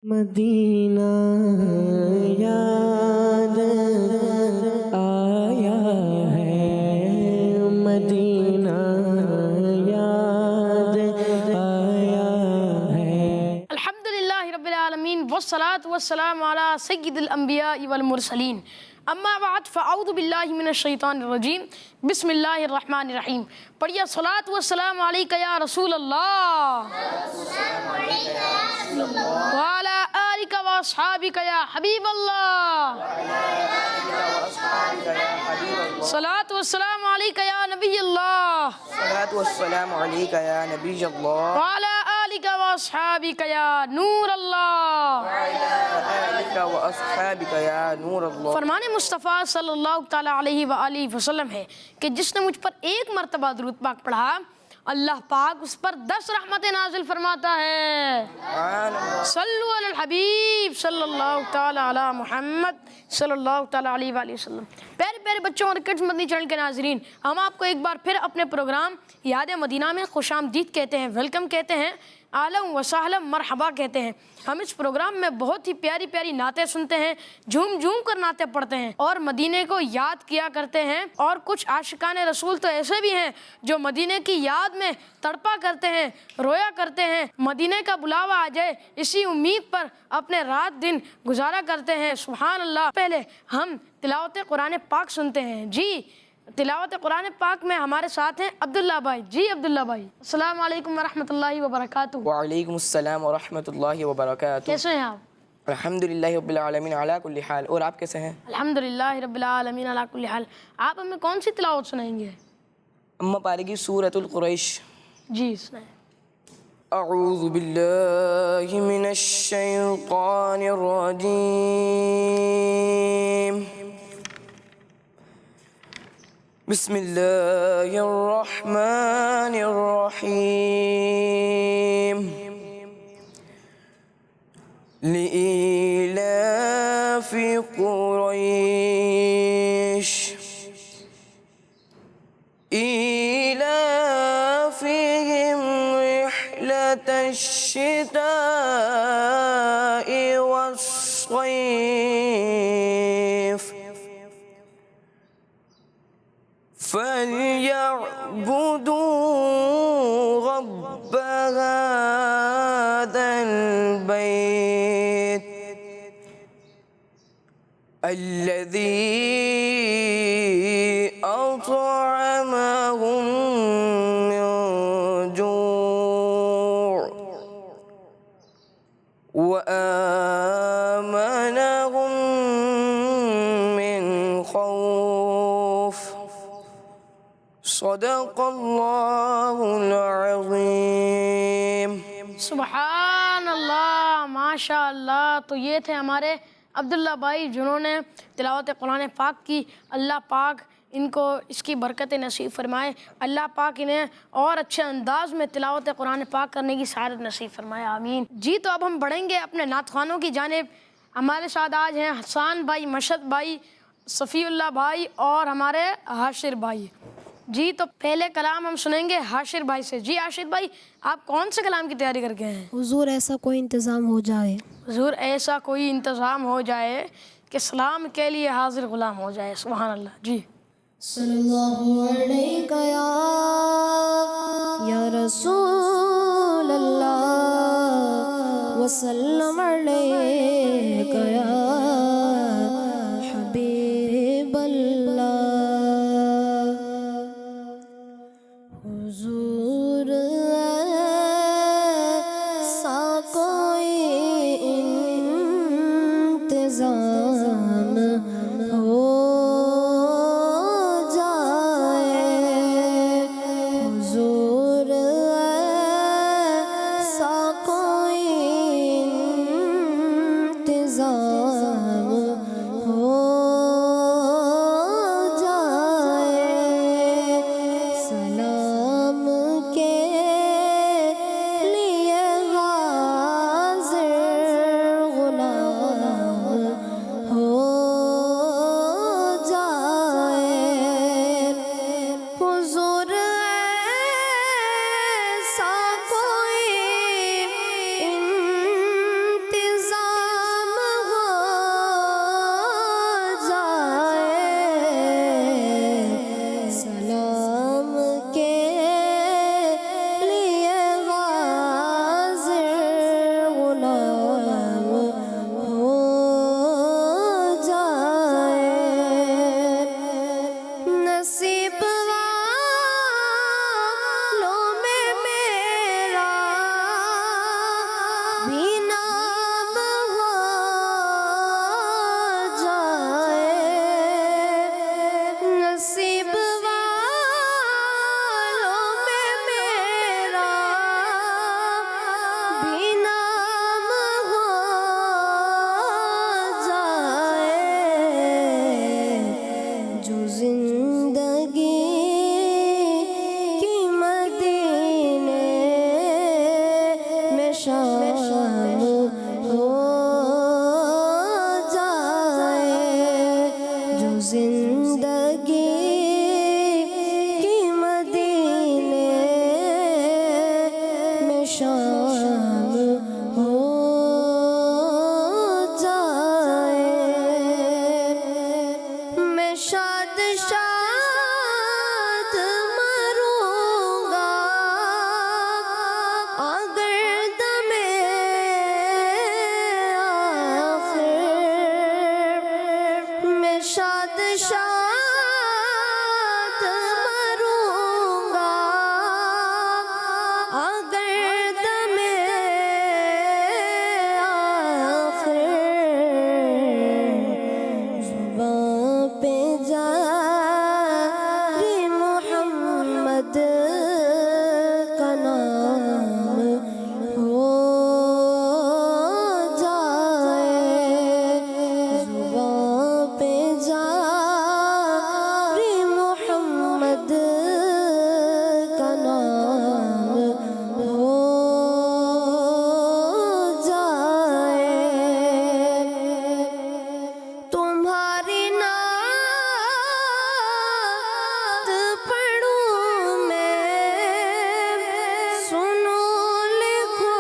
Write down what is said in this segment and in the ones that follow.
Medina याद आया है, मदीना याद आया है। अल्हम्दुलिल्लाहि रब्बिल आलमीन वस्सलातु वस्सलामु अला सय्यिदिल अंबिया वल मुरसलीन अम्मा बाद फ़अऊज़ु बिल्लाहि मिनश शैतानिर रजीम बिस्मिल्लाहिर रहमानिर रहीम। पढ़िए सलात व सलाम अलैका या रसूल अल्लाह व अला आलिका व अस्हाबिका या हबीब अल्लाह। सलात व सलाम अलैका या नबी अल्लाह सलात व सलाम अलैका या नबी अल्लाह व अला आलिका व अस्हाबिका या नूर अल्लाह। फरमाने मुस्तफ़ा सल्लल्लाहु ताला अलैहि व आलिहि वसल्लम है कि जिसने मुझ पर एक मरतबा दुरूद पाक पढ़ा, अल्लाह पाक उस पर 10 रहमतें नाजिल फरमाता है। सल्लु अलल हबीब सल्लल्लाहु ताला अला मुहम्मद सल्लल्लाहु ताला अलैहि व सल्लम। प्यारे प्यारे बच्चों और किड्स मदनी चैनल के नाजरीन, हम आपको एक बार फिर अपने प्रोग्राम याद मदीना में खुशामदीद कहते हैं, वेलकम कहते हैं, आलम व सहलम मरहबा कहते हैं। हम इस प्रोग्राम में बहुत ही प्यारी प्यारी नातें सुनते हैं, झूम झूम कर नातें पढ़ते हैं और मदीने को याद किया करते हैं। और कुछ आशिकाने रसूल तो ऐसे भी हैं जो मदीने की याद में तड़पा करते हैं, रोया करते हैं, मदीने का बुलावा आ जाए इसी उम्मीद पर अपने रात दिन गुजारा करते हैं। सुभान अल्लाह। पहले हम तिलावत कुरान पाक सुनते हैं। जी, तिलावत कुरान पाक में हमारे साथ हैं अब्दुल्ला भाई। जी अब्दुल्ला भाई, अस्सलाम वालेकुम व रहमतुल्लाहि व बरकातुहू। वालेकुम अस्सलाम व रहमतुल्लाहि व बरकातुहू। कैसे हैं आप? अल्हम्दुलिल्लाहि रब्बिल आलमीन अला कुल्ली हाल। और आप कैसे हैं? अल्हम्दुलिल्लाहि रब्बिल आलमीन अला कुल्ली हाल। आप हमें कौन सी तिलावत सुनाएंगे? अम्मा पारेगी सूरतुल कुरैश। जी सुनाएं। अऊज़ु बिल्लाहि मिनश शैतानिर रजीम। बिस्मिल्लाहिर रहमानिर रहीम। लिइलाफि कुरैश इलाफिहिम रिह्लतश शिताइ वस्सैफ फल्यअबुदू रब्ब हाज़ल बैत अल्लज़ी अतअमहुम मिन जूअ व आमनहुम मिन खौफ। सदक़ल्लाहुल अज़ीम। सुभान अल्लाह, माशा अल्लाह। तो ये थे हमारे अब्दुल्ला भाई जिन्होंने तिलावत कुरान पाक की। अल्लाह पाक इनको इसकी बरकत नसीब फरमाए। अल्लाह पाक इन्हें और अच्छे अंदाज में तिलावत कुरान पाक करने की सआदत नसीब फरमाए, आमीन। जी, तो अब हम बढ़ेंगे अपने नातखानों की जानिब। हमारे साथ आज हैं हसन भाई, मशद भाई, सफ़ीउल्लाह भाई और हमारे हाशिर भाई। जी, तो पहले कलाम हम सुनेंगे हाशिर भाई से। जी हाशिर भाई, आप कौन से कलाम की तैयारी करके हैं? हुजूर ऐसा कोई इंतज़ाम हो जाए, हुजूर ऐसा कोई इंतज़ाम हो जाए कि सलाम के लिए हाजिर गुलाम हो जाए। सुभान अल्लाह। जी, सल्लल्लाहु अलैका या रसूल अल्लाह वसल्लम अलैका या हबीब अल्लाह। हुजूर ऐसा कोई इंतज़ाम हो शाद मरूंगा अगर दमे आखिर जुबां पे जारी मोहम्मद का नाम हो जाए, जुबां पे जारी मोहम्मद का नाम हो जाए। तुम्हारी नात पढ़ूं मैं, सुनो लिखो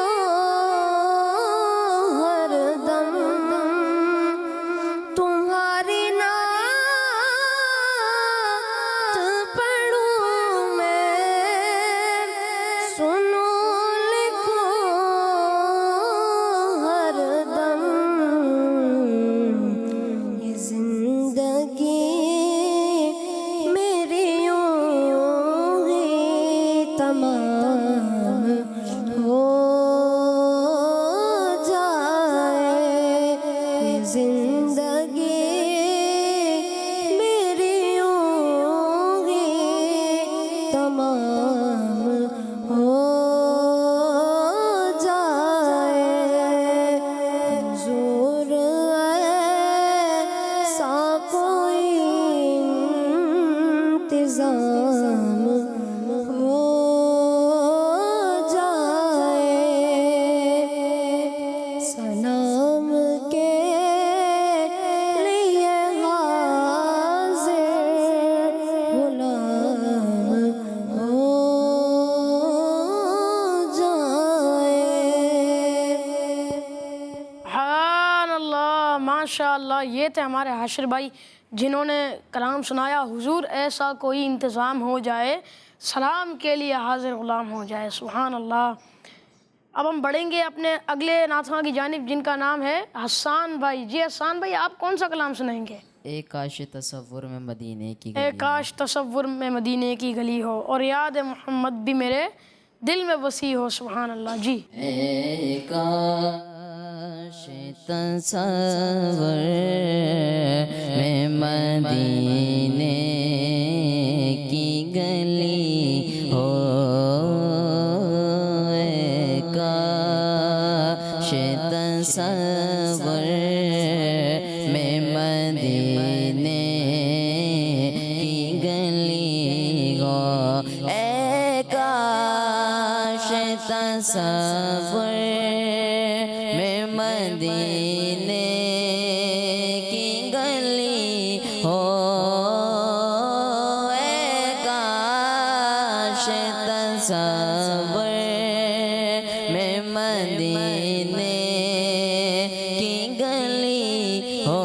हरदम। तुम्हारी नात पढ़ूं मैं, सुनो लिखो हरदम। ये जिंदगी मेरी यूं ही तमाम हो जाए, ये जिंदगी मेरी यूं ही तमाम हो जाए। हुजूर ऐसा कोई इंतज़ाम हो जाए। सलाम के लिए हाज़िर गुलाम हो जाए। सुभान अल्लाह, माशाअल्लाह। ये थे हमारे हाशिर भाई जिन्होंने कलाम सुनाया, हुजूर ऐसा कोई इंतज़ाम हो जाए, सलाम के लिए हाजिर ग़ुलाम हो जाए। सुभान अल्लाह। अब हम बढ़ेंगे अपने अगले नाथा की जानिब जिनका नाम है हसन भाई। जी हसन भाई, आप कौन सा कलाम सुनाएंगे? एक काश तसव्वुर में मदीने की ए गली काश तसव्वुर में मदीने की गली हो और याद मोहम्मद भी मेरे दिल में वसी हो। सुभान अल्लाह। जी ए काश तसव्वुर में मदीने की गली हो, ए काश तसव्वुर में मदीने की गली हो, ए काश तसव्वुर में मदीने की गली हो, ए काश तसव्वुर में मदीने की गली हो,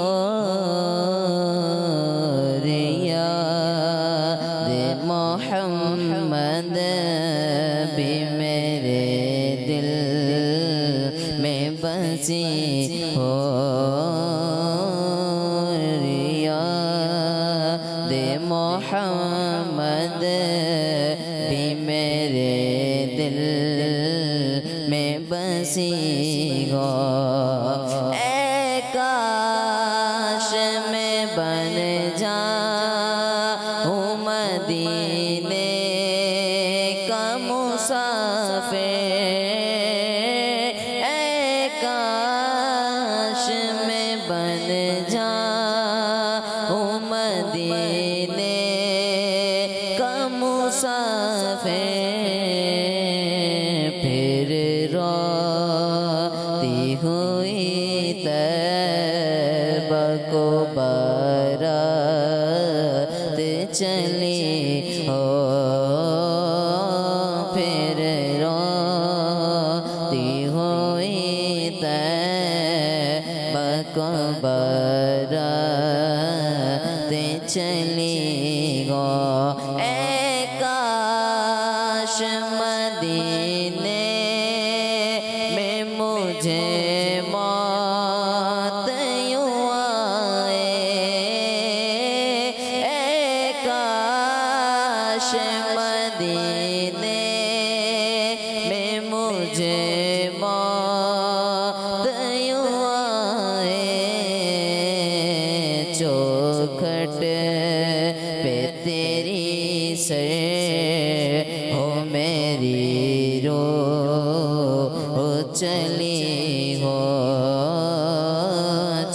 रे याद मोहम्मद भी मेरे दिल में बसी हो, रे याद मोहम्मद भी मेरे दिल में बसी हो, ए काश में बन जाऊं मदीने का मुसाफिर, ए काश में बन जाऊं मदीने का मुसाफिर, फिर रोती हुई तैबा को बारात चली हो, फिर रोती हुई तैबा को बारात चली हो, ए काश मदीने में मुझे मौत यूं आए,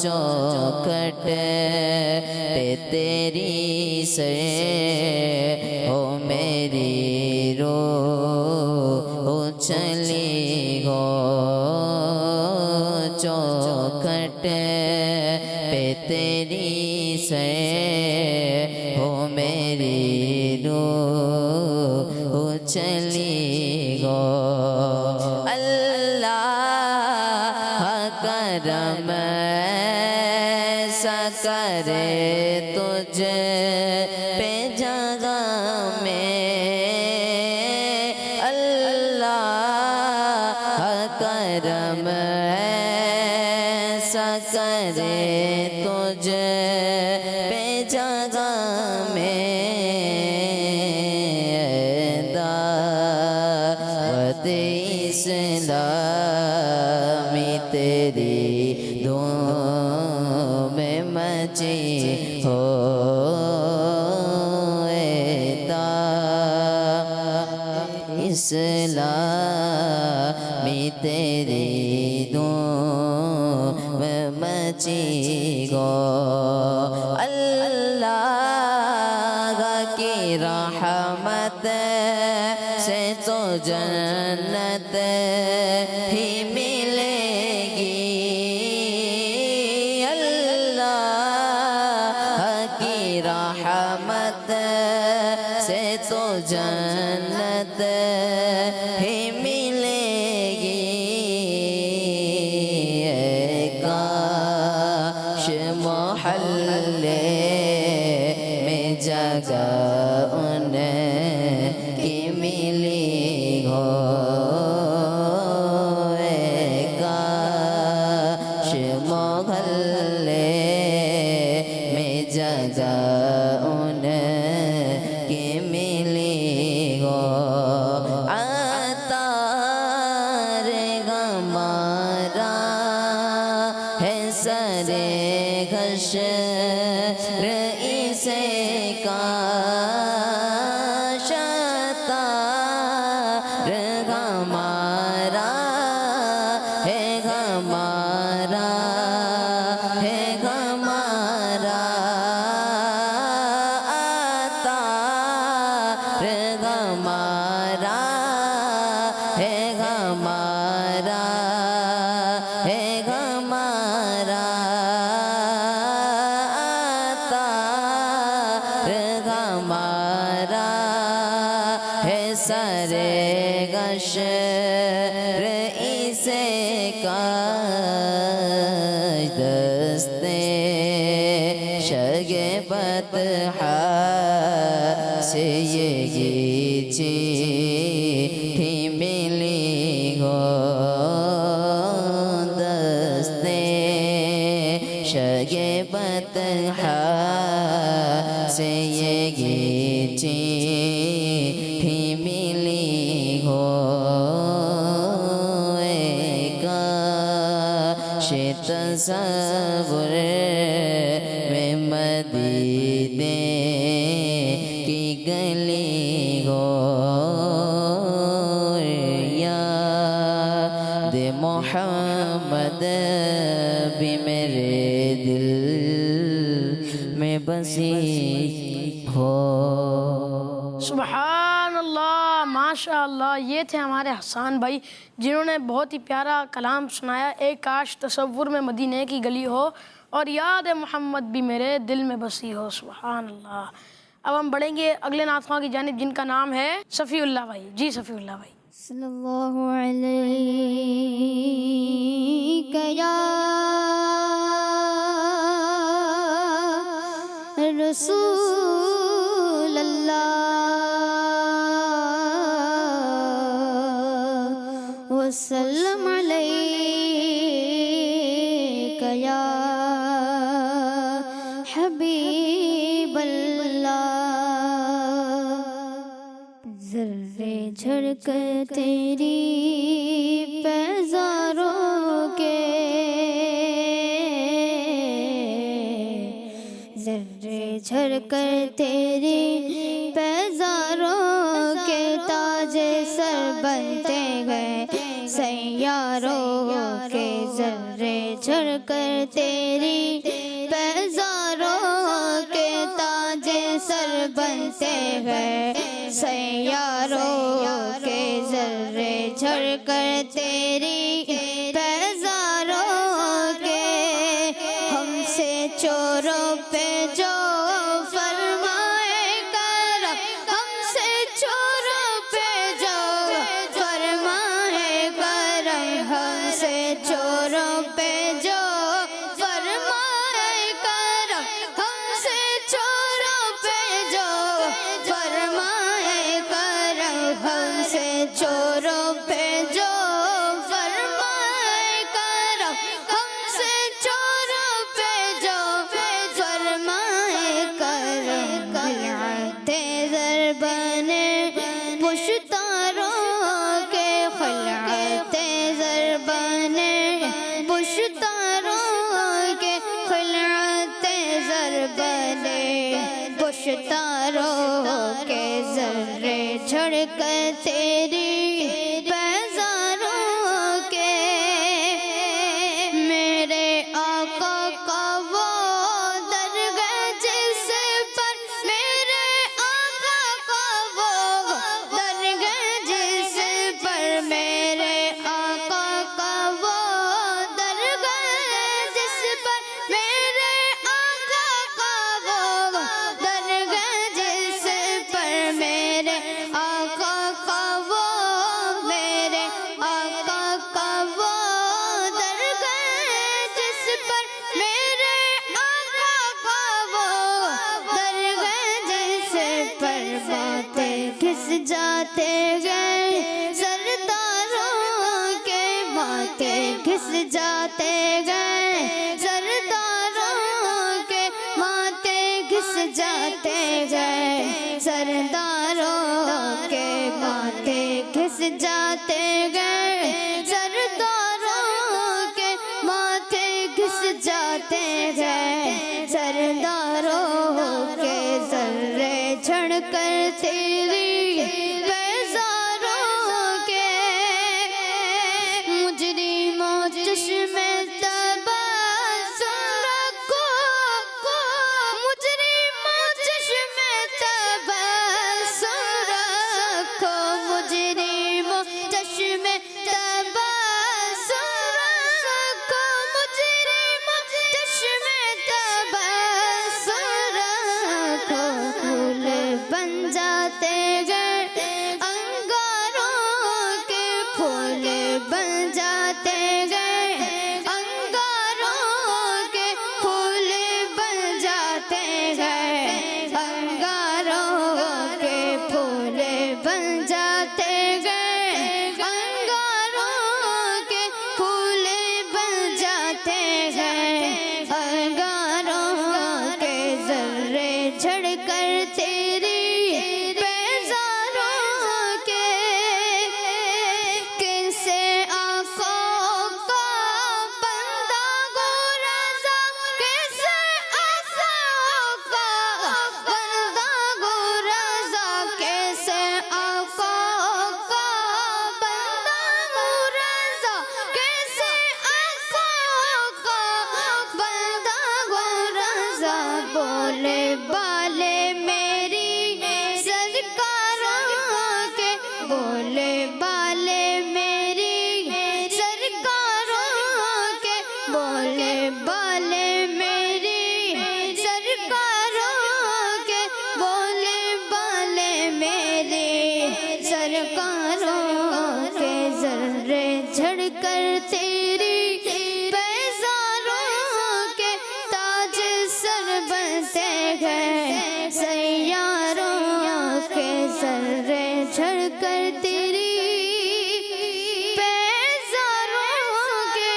चौखट पे तेरी से हो मेरी रूह चली गो चौखट पे तेरी से हो मेरी रूह चली गो अल्लाह करम ऐसा करे तुझ पे जगह में अल्लाह करम ऐसा करे तुझ पे जगह में दावत इस्लामी तेरी धूम में मची हो इस्लामी तेरी धूम में मची गो अल्लाह की रहमत से तो जन्नत ही मिलेगी अल्लाह की रहमत से तो जन्नत ही मिलेगी काश मोहल्ले में जगह उनकी मिली हो काश मोहल्ले में जगह उनकी मिली हो अतार गमारा है सरे घश इसे का शतार गमारा है गमारा है गमारा अतार गमारा है गमारा है गमारा अतार गमारा है सरे गश इसे का दस्ते शगे बतहा से ये चिट्ठी मिली हो दस्ते शगे बतहा से ये चिट्ठी मिली हो तसव्वुर में मदीने की गली हो याद मोहम्मद भी मेरे दिल में बसी हो। सुभान अल्लाह माशाअल्लाह। ये थे हमारे हसन भाई जिन्होंने बहुत ही प्यारा कलाम सुनाया। एक काश तसव्वुर में मदीने की गली हो और याद मोहम्मद भी मेरे दिल में बसी हो। सुभान अल्लाह। अब हम बढ़ेंगे अगले नातख़्वां की जानिब जिनका नाम है सफ़ीउल्लाह भाई। जी सफ़ीउल्लाह भाई। सल्लल्लाहु अलैहि या रसूल अल्लाह वसल्लम अलैका या हबीब अल्लाह। ज़र्रे झड़क तेरी पैज़ारों के ज़र्रे झड़कर तेरी पैज़ारों के ताजे सर बनते गए सैयारों के ज़र्रे झड़ कर तेरी पैजारों के ताजे सर बनते हैं सैयारों के जर्रे झड़ कर तेरी पैजारों के हमसे चोरों पे जो फरमाए करम हमसे चोरों पे जो फरमाए करम हमसे चोरों पे जो फरमाए करम हमसे चोरों पे जो फरमाए करम हमसे चोरों पे जो फरमाए करम हमसे चोरों पे जो फरमाए करम खिलाते ज़र बने पुश्तारों के खिलाते ज़र बने पुश्तारों के खिलाते ज़र बने पुश्तारों के ज़र्रे झड़ कर तेरी पैजारों के मेरे आका का वो दरगाह जिस पर मेरे आका का वो दरगाह जिस पर मेरे आका का वो दरगाह जिस पर मेरे आका का वो दरगाह जिस पर मेरे आका का वो मेरे आका का वो दरगाह जिस पर मेरे आका का वो दरगाह जिस पर बातें घिस जाते गए सरदारों के बातें घिस जाते गए सरदारों के बातें घिस जाते गए सरदारों के बातें घिस जाते गए सरदारों के माथे घिस जाते गए सरदारों के जर्रे झड़ कर तेरी पैजारों के मुजरिमों चश्मे तबस्सुम रखो मुजरिमों चश्मे तबस्सुम रखो मुजरिमों चश्मे तबस्सुम रखो मुजरिमों चश्मे तबस्सुम रखो फूल बन जाते गए अंगारों के फूल बन जाते गए अंगारों के फूल बन जाते गए अंगारों के फूल बन जाते गए अंगारों के फूल बन जाते गए अंगारों के जर्रे झड़ कर तेरी पैजारों के कैसे आँखों का बंदा गुरज़ा कैसे आँखों का बंदा गुरज़ा कैसे आँखों का बंदा गुरज़ा कैसे आँखों का बंदा गुरज़ा बोले बाले मेरी सरकारों के बोले बाले मेरी सरकारों के बोले बाले मेरी सरकारों के बोले बाले मेरी सरकारों के जर्रे झड़ कर तेरी पैजारों के ताज सर बनते गए सैयारों के जर्रे झड़ कर तेरी पैजारों के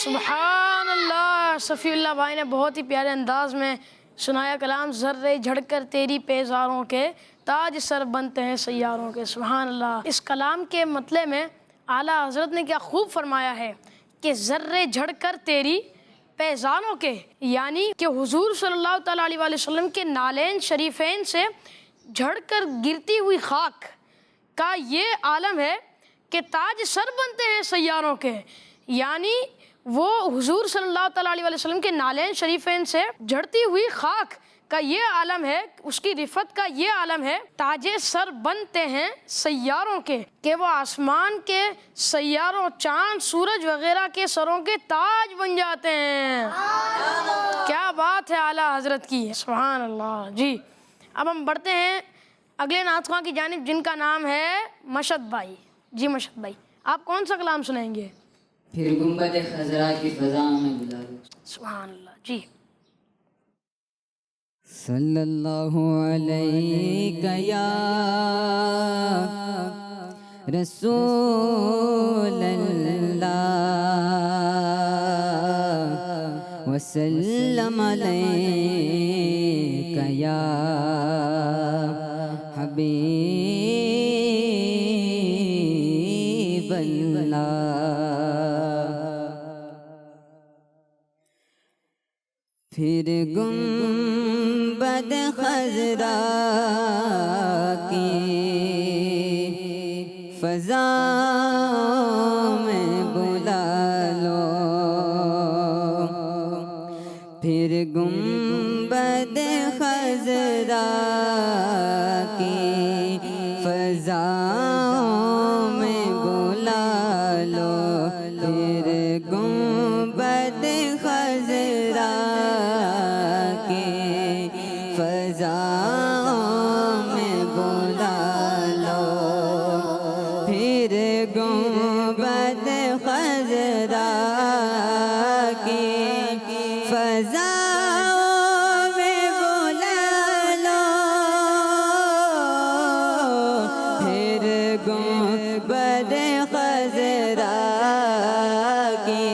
सुभान अल्लाह। सफ़ीउल्लाह भाई ने बहुत ही प्यारे अंदाज में सुनाया कलाम। ज़र्रे झड़कर तेरी पैजारों के ताज सर बनते हैं सैयारों के। सुभान अल्लाह। इस कलाम के मतलब में आला हज़रत ने क्या खूब फरमाया है कि ज़र्रे झड़कर तेरी पैजानों के, यानी कि हुजूर सल्लल्लाहु तआला अलैहि वसल्लम के नालैन शरीफैन से झड़कर गिरती हुई खाक का ये आलम है कि ताज सर बनते हैं सैयारों के, यानी वो हुजूर सल्लल्लाहु अलैहि वसल्लम के नालैन शरीफैन से झड़ती हुई खाक का ये आलम है, उसकी रिफत का ये आलम है, ताजे सर बनते हैं सैयारों के, कि वो आसमान के सैयारों, चांद सूरज वगैरह के सरों के ताज बन जाते हैं। क्या बात है आला हजरत की, सुभान अल्लाह जी। अब हम बढ़ते हैं अगले नातख़्वां की जानिब, जिनका नाम है मशद भाई। जी मशद भाई, आप कौन सा कलाम सुनाएंगे? फिर गुंबद खजरा की फ़ज़ा में बुला लो। सुभान अल्लाह जी। सल्लल्लाहु अलैहि या रसूल अल्लाह वसल्लम अलैका या हबीब अल्लाह। फिर गुंबद खजरा की फ़ज़ा में बुला लो, फिर गुंबद खजरा की फ़ज़ा में बुला लो, फिर गुंबद खजरा के फ़ज़ा में बुला लो, फिर गुंबद खजरा की फ़ज़ा में बुला लो, फिर गुंबद खजरा की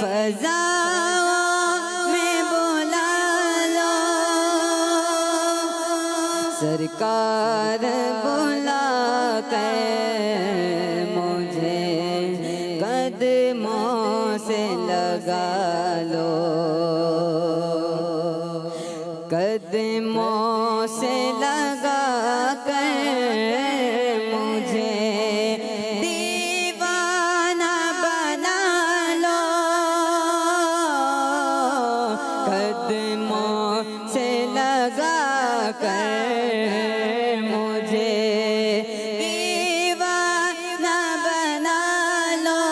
फ़ज़ा में बुला लो। सरकार बुला कर मुझे कदमों से लगा लो, कदमों से लगा कर मुझे दीवाना बना लो, कदमों से लगा कर मुझे दीवाना बना लो।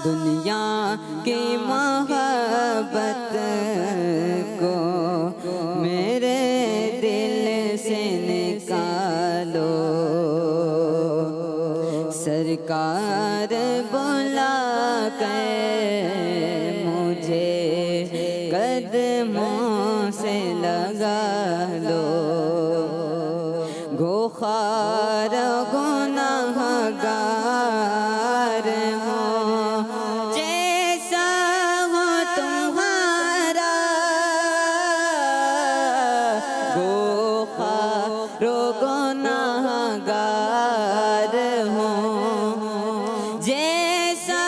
दुनिया की मोहब्बत को मेरे दिल से निकालो, सरकार बुला कर मुझे कदमों से लगा लो। गोखार गुनाहगार हो जैसा हो तुम्हारा, गोखार गुनाहगार हो जैसा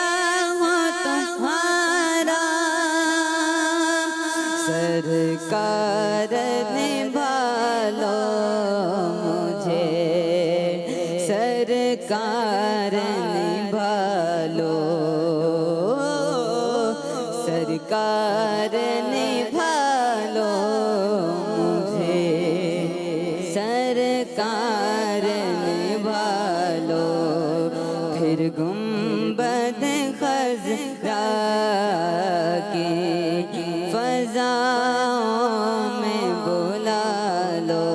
हो तुम्हारा, सरकार निभा लो मुझे, सरकार निभा लो, सरकार निभा लो मुझे, सरकार निभा लो। फिर गुंबद खजरा की फ़ज़ा में बुला लो,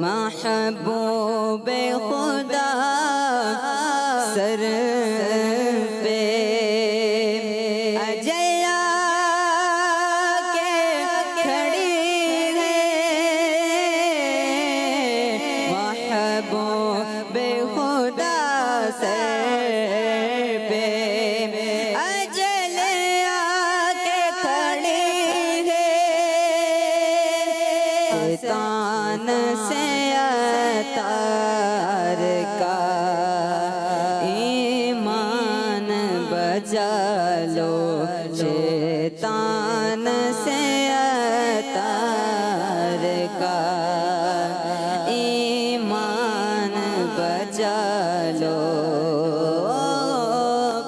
महबूब खुदा सर पे अजया के खड़ी है, महबूब खुदा सर पे अजल आके खड़ी है, शैतान से अतार का ईमान बचा लो, शैतान से अतार का ईमान लो,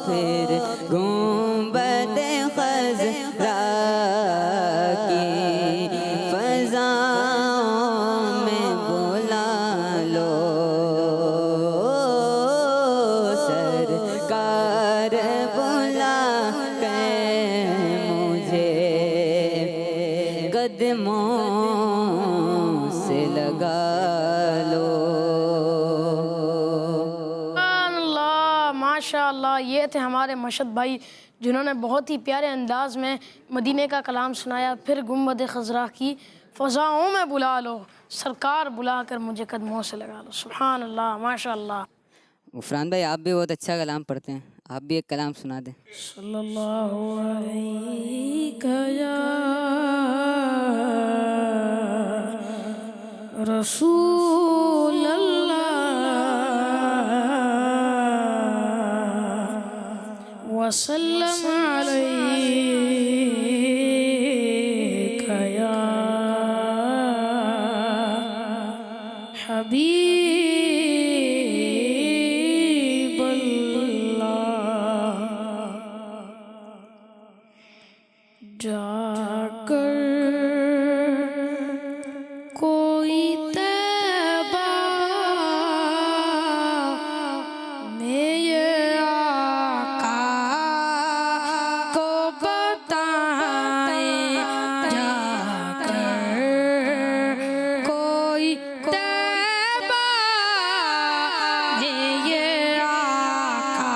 फिर गुंबद खज़रा की फ़ज़ाओं में बुला लो, सरकार बुला के मुझे कदमों से लगा लो। माशाअल्लाह, ये थे हमारे मशद भाई जिन्होंने बहुत ही प्यारे अंदाज में मदीने का कलाम सुनाया। फिर गुंबद खज़रा की फ़ज़ाओं में बुला लो, सरकार बुला कर मुझे कदमों से लगा लो। सुभान अल्लाह, माशाअल्लाह। उफरान भाई आप भी बहुत अच्छा कलाम पढ़ते हैं, आप भी एक कलाम सुना दें। सल्लल्लाहु अलैहि या रसूल अल्लाह वसल्लम अलैका या हबीब अल्लाह। जाकर कोई तैबा में ये आका को बताए, जाकर कोई तैबा में ये आका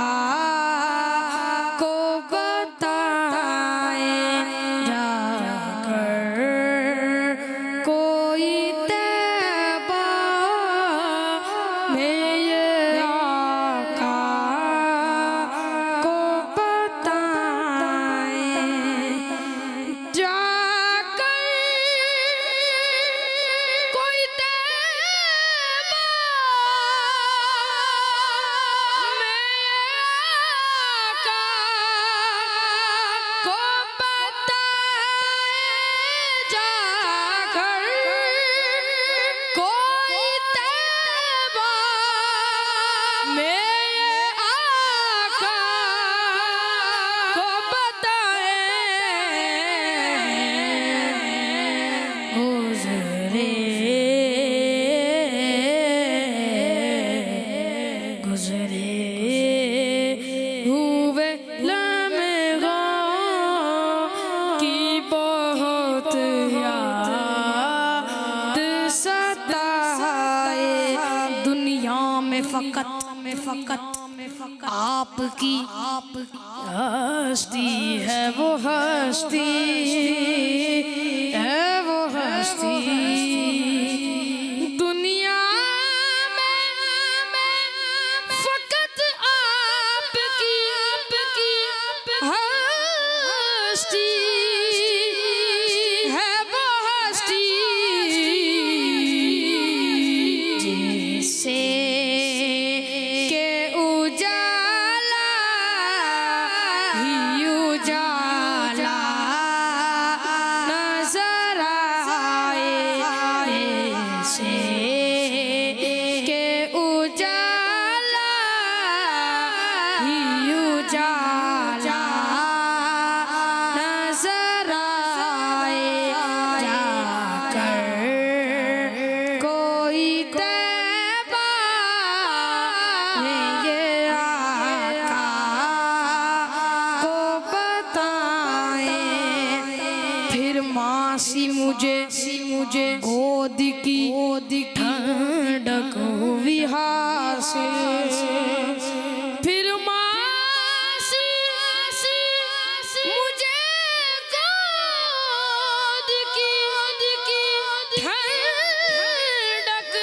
को बताए, जाकर कोई तैबा में ये आका को बताए, जाकर कोई तैबा में आका को बताए, जाकर कोई तैबा में आका को बताए, गुज़रे हुए लम्हों की बहुत याद सताए, दुनिया में फ़कत आपकी हस्ती है, वो हस्ती है, वो हस्ती दुनिया में फ़कत आपकी हस्ती है, वो हस्ती जिसे के उजाला ही उजाला नजर आए, से के उजाला ही उजाला नजर आए, जाकर कोई तैबा में ये आका को बताए, फिर मासी मुझे गोद की ठंडक हुई हासिल, फिर मासी मुझे गोद की ठंडक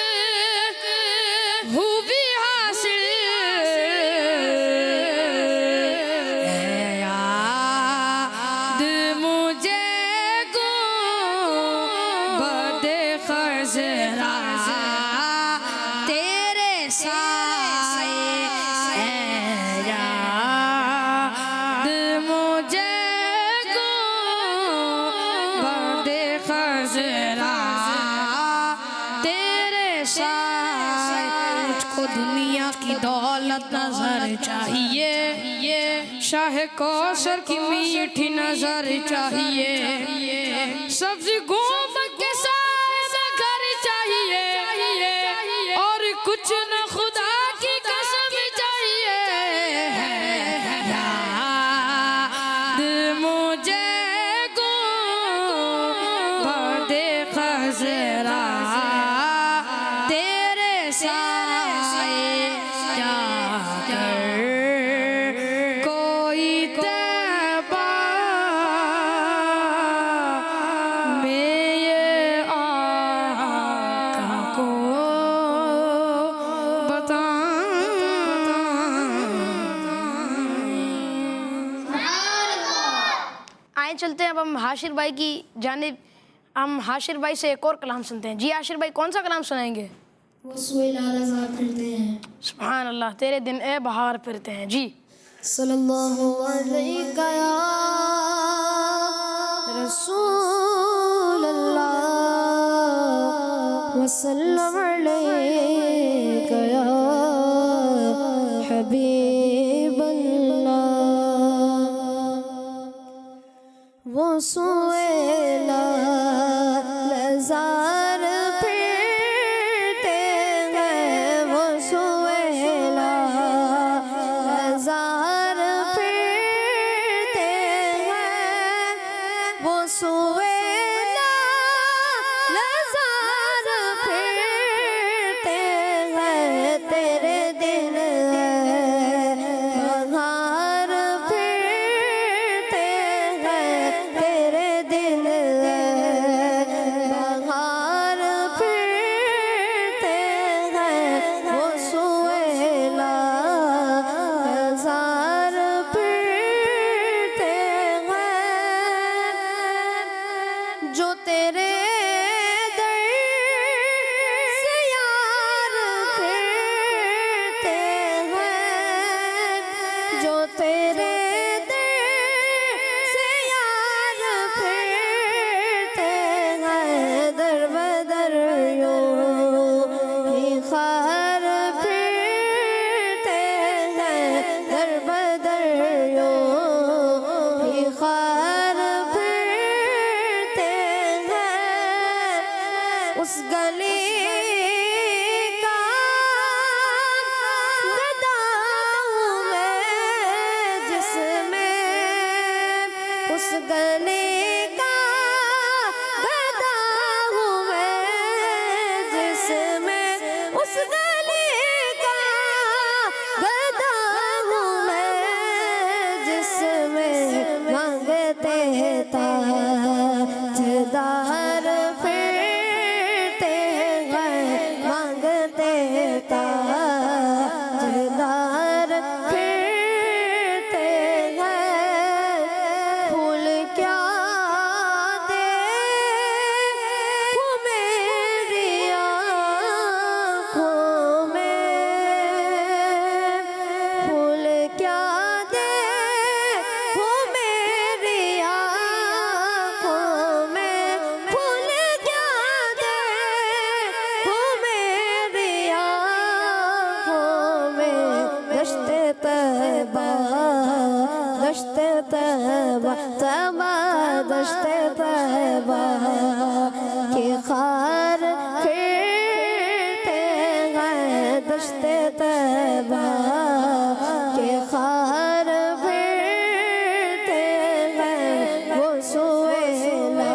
हुई हासिल, याद मुझे गुंबद खज़रा तेरे साए, याद मुझे गुंबद खज़रा तेरे साए, मुझको दुनिया की दौलत दौलत नजर चाहिए, शाह कौसर की मीठी नजर चाहिए, सब्जी गोबर के साथ घर चाहिए, और कुछ न खुदा की कसम चाहिए। याद मुझे गुंबद खज़रा तेरे साए क्या कर कोई तैबा में ये आका को आए चलते हैं अब हम हाशिर भाई की जानिब। हम हाशिर भाई से एक और कलाम सुनते हैं। जी हाशिर भाई, कौन सा कलाम सुनाएंगे? वो सुहेल आज़ाद फिरते हैं। सुभान अल्लाह, तेरे दिन ए बहार फिरते हैं। जी सल्लल्लाहु अलैहि या रसूल अल्लाह वसल्लम अलैका या हबीब अल्लाह। वो सुहेला लज़ार फिरते हैं, वो सुहेला लज़ार फिरते हैं, वो सुहेला लज़ार फिरते हैं। तेरे दिन बहार फिरते हैं, तेरे दिन बहार फिरते हैं, वो सुहेला लज़ार फिरते हैं। जो तेरे दर से यार फिरते हैं, जो तेरे दर से यार फिरते हैं, दर बदर यूं ही खार फिरते हैं, दर बदर यूं ही खार फिरते हैं। उस गली का गदा हूँ मैं जिसमें, उस गली का गदा हूँ मैं जिसमें, उस गली का गदा हूँ मैं जिसमें मांगते ताजदार फिरते हैं, मांगते ताजदार फिरते हैं। फूल क्या दे वो मेरी आँखों में, फूल क्या दे वो मेरी आँखों में, फूल क्या दे वो मेरी आँखों में। दश्ते तैबा, दश्ते तैबा, तैबा दश्ते तैबा के खार फिरते हैं, दश्ते तैबा के खार फिरते हैं, वो सुहेला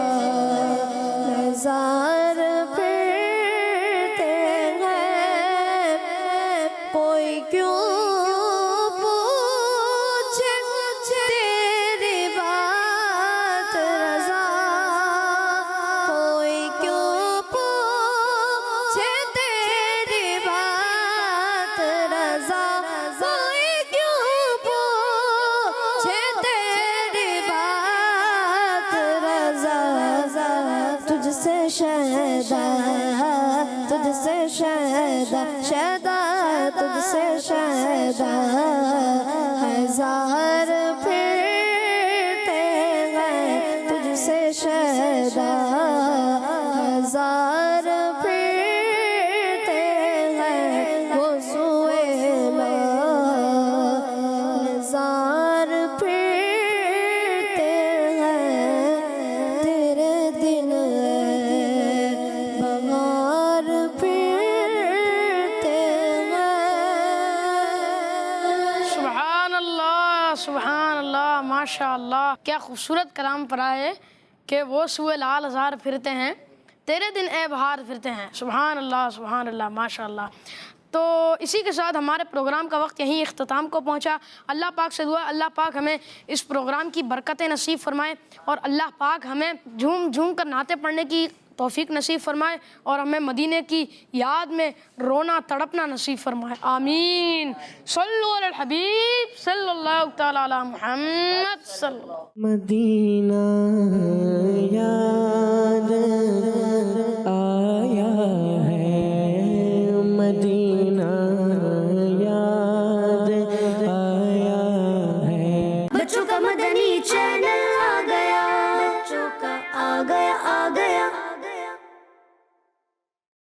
लज़ार फिरते हैं। कोई क्यों पूछे तेरी बात रज़ा, कोई क्यों पूछे तेरी बात रज़ा, कोई क्यों पूछे तेरी बात रज़ा। तुझसे शहदा, तुझसे शहदा, शहदा तुझसे शहदा हजार फिरते हैं, तुझसे शहदा हजार फिरते हैं, वो सुहेला सुभान अल्लाह, माशाअल्लाह। क्या खूबसूरत कलाम पढ़ा है कि वो सुए लाल ज़ार फिरते हैं, तेरे दिन ए बहार फिरते हैं। सुभान अल्लाह, माशाअल्लाह। तो इसी के साथ हमारे प्रोग्राम का वक्त यहीं इख्तिताम को पहुंचा। अल्लाह पाक से दुआ, अल्लाह पाक हमें इस प्रोग्राम की बरकतें नसीब फरमाए और अल्लाह पाक हमें झूम झूम कर नाते पढ़ने की तौफीक नसीब फरमाए और हमें मदीने की याद में रोना तड़पना नसीब फरमाए। आमीन। सल्लु अलल हबीब सल्लल्लाहु तआला अला मुहम्मद सल्लल्लाहु। मदीना